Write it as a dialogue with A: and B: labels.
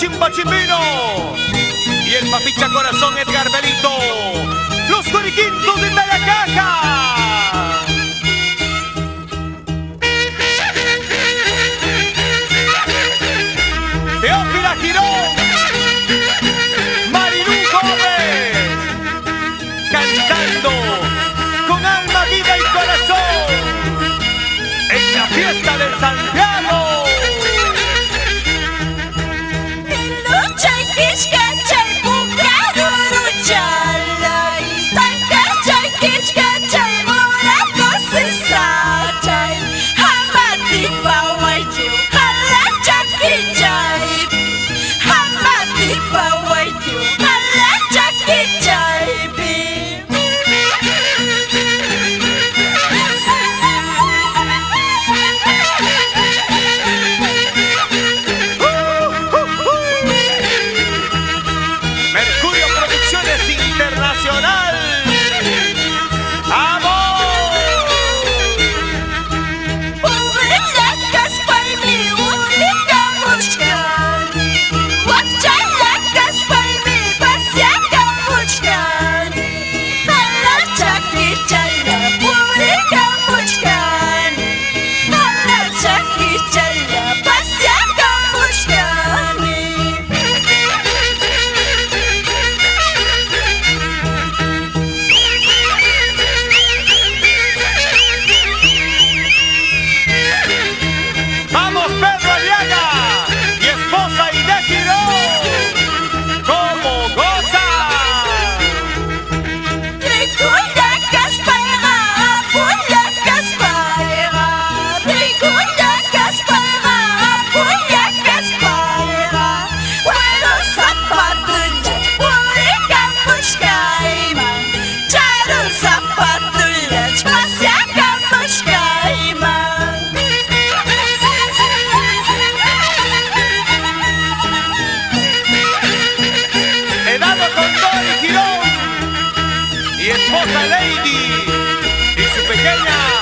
A: Chimbino y el papicha corazón Edgar Belito, los Coriquintos de Tayacaja. Teófila Girón, Marilú Gómez, cantando con alma, vida y corazón en la fiesta del Santiago. Y esposa Lady y su pequeña